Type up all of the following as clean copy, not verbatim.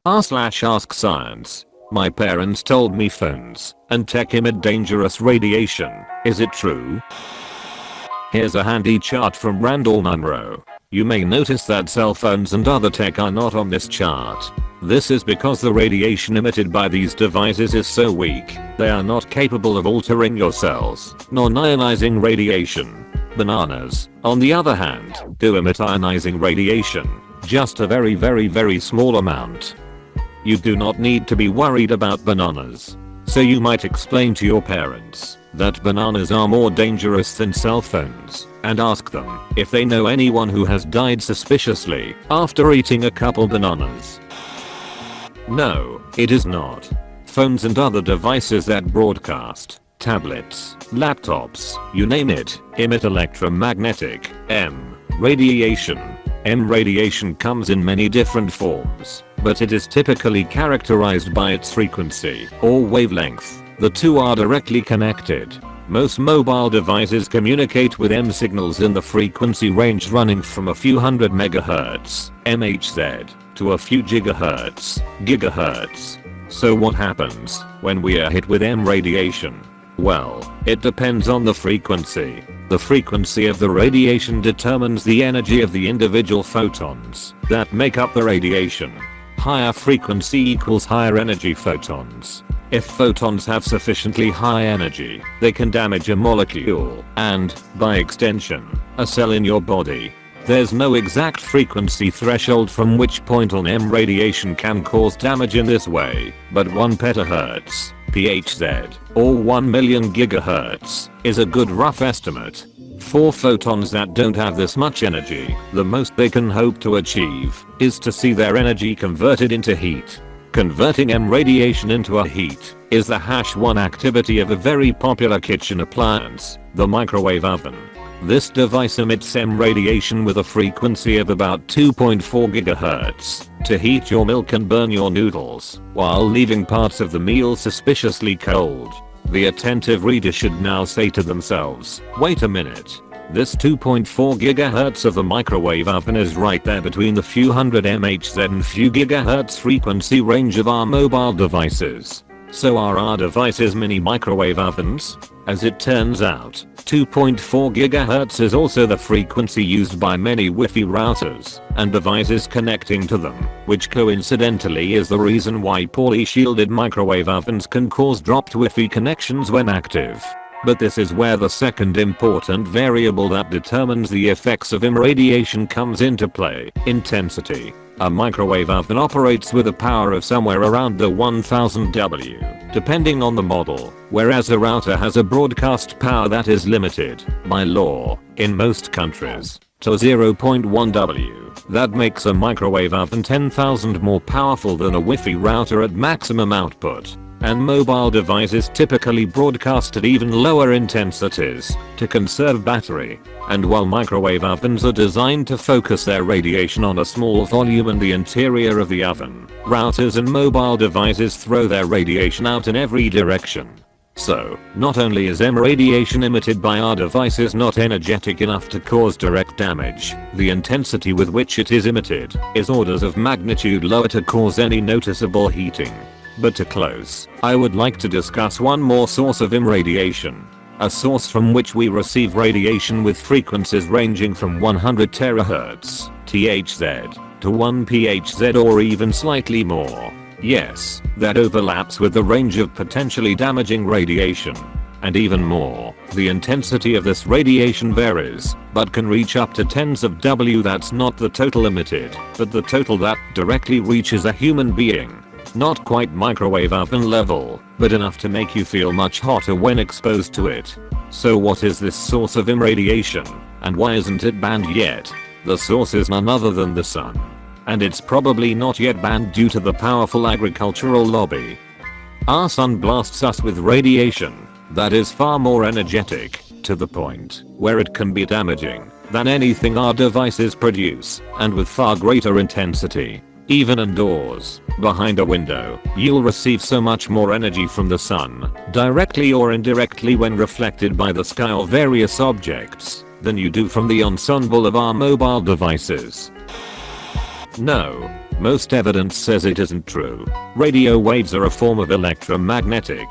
r/ask science. My parents told me phones and tech emit dangerous radiation. Is it true? Here's a handy chart from Randall Munro. You may notice that cell phones and other tech are not on this chart. This is because the radiation emitted by these devices is so weak, they are not capable of altering your cells, nor ionizing radiation. Bananas, on the other hand, do emit ionizing radiation, just a very small amount. You do not need to be worried about bananas. So you might explain to your parents that bananas are more dangerous than cell phones, and ask them if they know anyone who has died suspiciously after eating a couple bananas. No, it is not. Phones and other devices that broadcast, tablets, laptops, you name it, emit electromagnetic radiation. Radiation comes in many different forms, but it is typically characterized by its frequency or wavelength. The two are directly connected. Most mobile devices communicate with signals in the frequency range running from a few hundred megahertz (MHz) to a few gigahertz (gigahertz). So what happens when we are hit with radiation? Well, it depends on the frequency. The frequency of the radiation determines the energy of the individual photons that make up the radiation. Higher frequency equals higher energy photons. If photons have sufficiently high energy, they can damage a molecule and, by extension, a cell in your body. There's no exact frequency threshold from which point on radiation can cause damage in this way, but 1 petahertz, (PHz), or 1 million gigahertz, is a good rough estimate. For photons that don't have this much energy, the most they can hope to achieve is to see their energy converted into heat. Converting radiation into a heat is the #1 activity of a very popular kitchen appliance, the microwave oven. This device emits radiation with a frequency of about 2.4 GHz to heat your milk and burn your noodles, while leaving parts of the meal suspiciously cold. The attentive reader should now say to themselves, wait a minute. This 2.4 GHz of the microwave oven is right there between the few hundred MHz and few gigahertz frequency range of our mobile devices. So are our devices mini microwave ovens? As it turns out, 2.4 GHz is also the frequency used by many Wi-Fi routers and devices connecting to them, which coincidentally is the reason why poorly shielded microwave ovens can cause dropped Wi-Fi connections when active. But this is where the second important variable that determines the effects of irradiation comes into play: intensity. A microwave oven operates with a power of somewhere around the 1000 W, depending on the model, whereas a router has a broadcast power that is limited, by law, in most countries, to 0.1 W. That makes a microwave oven 10,000 more powerful than a Wi-Fi router at maximum output. And mobile devices typically broadcast at even lower intensities to conserve battery. And while microwave ovens are designed to focus their radiation on a small volume in the interior of the oven, routers and mobile devices throw their radiation out in every direction. So, not only is radiation emitted by our devices not energetic enough to cause direct damage, the intensity with which it is emitted is orders of magnitude lower to cause any noticeable heating. But to close, I would like to discuss one more source of irradiation. A source from which we receive radiation with frequencies ranging from 100 terahertz (THz) to 1 PHz or even slightly more. Yes, that overlaps with the range of potentially damaging radiation. And even more, the intensity of this radiation varies, but can reach up to tens of W. That's not the total emitted, but the total that directly reaches a human being. Not quite microwave oven level, but enough to make you feel much hotter when exposed to it. So what is this source of irradiation, and why isn't it banned yet? The source is none other than the sun. And it's probably not yet banned due to the powerful agricultural lobby. Our sun blasts us with radiation that is far more energetic, to the point where it can be damaging than anything our devices produce, and with far greater intensity. Even indoors, behind a window, you'll receive so much more energy from the sun, directly or indirectly when reflected by the sky or various objects, than you do from the ensemble of our mobile devices. No, Most evidence says it isn't true. Radio waves are a form of electromagnetic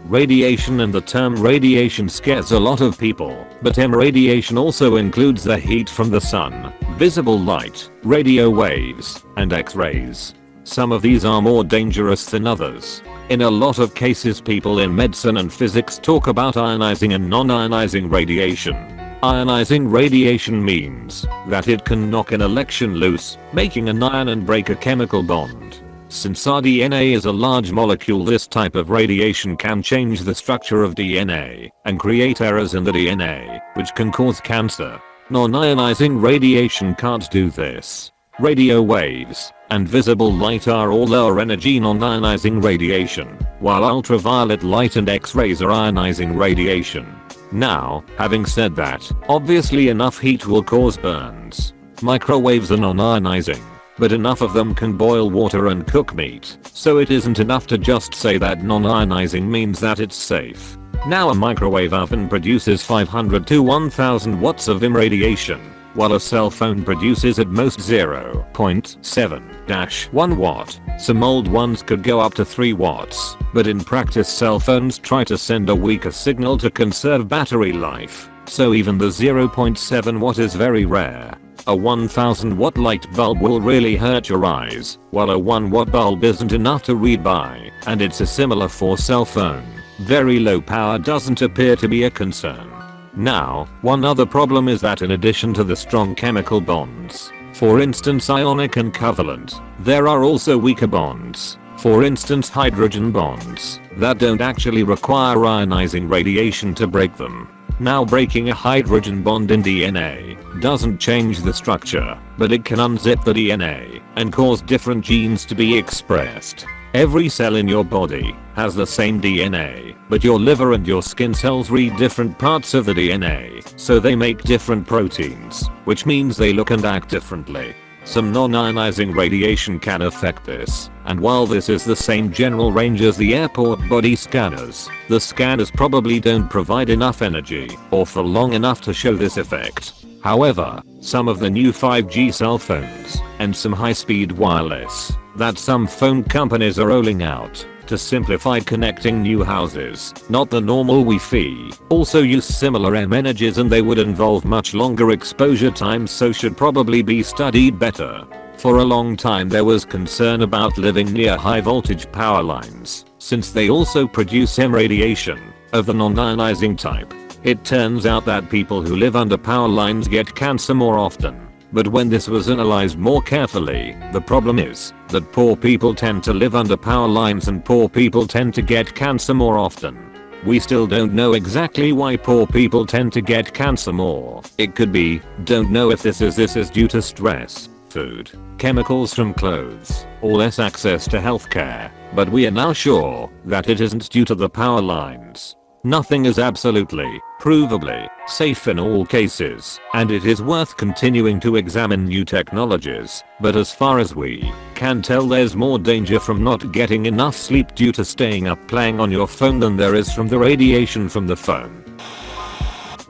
radiation, and the term radiation scares a lot of people, but radiation also includes the heat from the sun, visible light, radio waves, and X-rays. Some of these are more dangerous than others. In a lot of cases, people in medicine and physics talk about ionizing and non-ionizing radiation. Ionizing radiation means that it can knock an electron loose, making an ion and break a chemical bond. Since our DNA is a large molecule, this type of radiation can change the structure of DNA and create errors in the DNA, which can cause cancer. Non-ionizing radiation can't do this. Radio waves and visible light are all lower energy non-ionizing radiation, while ultraviolet light and X-rays are ionizing radiation. Now, having said that, obviously enough heat will cause burns. Microwaves are non-ionizing, but enough of them can boil water and cook meat, so it isn't enough to just say that non-ionizing means that it's safe. Now a microwave oven produces 500 to 1000 watts of radiation, while a cell phone produces at most 0.7-1 watt. Some old ones could go up to 3 watts, but in practice cell phones try to send a weaker signal to conserve battery life, so even the 0.7 watt is very rare. A 1000 watt light bulb will really hurt your eyes, while a 1 watt bulb isn't enough to read by, and it's a similar for cell phone. Very low power doesn't appear to be a concern. Now, one other problem is that in addition to the strong chemical bonds, for instance ionic and covalent, there are also weaker bonds, for instance hydrogen bonds, that don't actually require ionizing radiation to break them. Now breaking a hydrogen bond in DNA doesn't change the structure, but it can unzip the DNA and cause different genes to be expressed. Every cell in your body has the same DNA, but your liver and your skin cells read different parts of the DNA, so they make different proteins, which means they look and act differently. Some non-ionizing radiation can affect this, and while this is the same general range as the airport body scanners, the scanners probably don't provide enough energy or for long enough to show this effect. However, some of the new 5G cell phones and some high-speed wireless that some phone companies are rolling out to simplify connecting new houses, not the normal Wi-Fi, also use similar energies, and they would involve much longer exposure times, so should probably be studied better. For a long time there was concern about living near high voltage power lines, since they also produce radiation of the non-ionizing type. It turns out that people who live under power lines get cancer more often. But when this was analyzed more carefully, the problem is that poor people tend to live under power lines, and poor people tend to get cancer more often. We still don't know exactly why poor people tend to get cancer more. It could be, don't know if this is due to stress, food, chemicals from clothes, or less access to healthcare, but we are now sure that it isn't due to the power lines. Nothing is absolutely, provably, safe in all cases, and it is worth continuing to examine new technologies, but as far as we can tell there's more danger from not getting enough sleep due to staying up playing on your phone than there is from the radiation from the phone.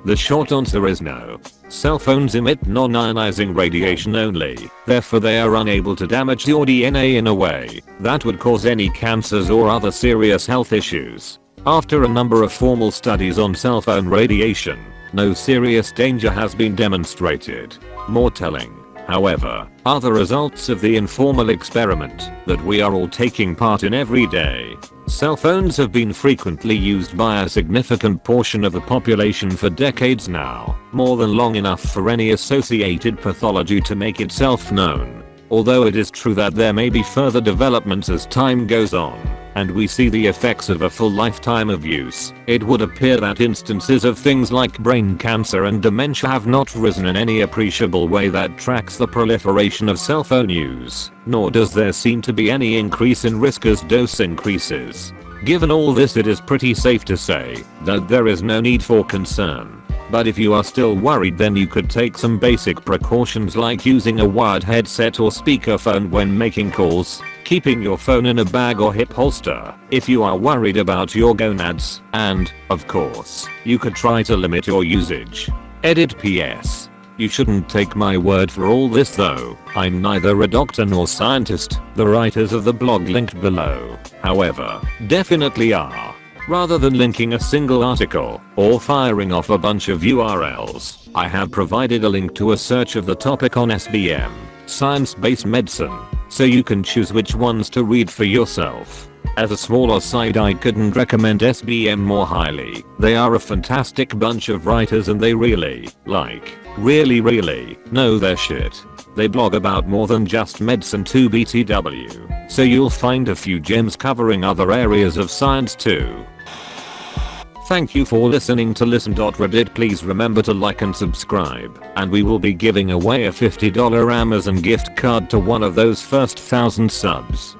The short answer is no. Cell phones emit non-ionizing radiation only, therefore they are unable to damage your DNA in a way that would cause any cancers or other serious health issues. After a number of formal studies on cell phone radiation, no serious danger has been demonstrated. More telling, however, are the results of the informal experiment that we are all taking part in every day. Cell phones have been frequently used by a significant portion of the population for decades now, more than long enough for any associated pathology to make itself known. Although it is true that there may be further developments as time goes on, and we see the effects of a full lifetime of use, it would appear that instances of things like brain cancer and dementia have not risen in any appreciable way that tracks the proliferation of cell phone use, nor does there seem to be any increase in risk as dose increases. Given all this, it is pretty safe to say that there is no need for concern. But if you are still worried, then you could take some basic precautions like using a wired headset or speakerphone when making calls, keeping your phone in a bag or hip holster if you are worried about your gonads, and, of course, you could try to limit your usage. Edit PS. You shouldn't take my word for all this though. I'm neither a doctor nor scientist. The writers of the blog linked below, however, definitely are. Rather than linking a single article or firing off a bunch of URLs, I have provided a link to a search of the topic on SBM, science-based medicine, so you can choose which ones to read for yourself. As a small aside, I couldn't recommend SBM more highly. They are a fantastic bunch of writers and they really know their shit. They blog about more than just medicine to BTW, so you'll find a few gems covering other areas of science too. Thank you for listening to Listen.Reddit. Please remember to like and subscribe, and we will be giving away a $50 Amazon gift card to one of those first 1,000 subs.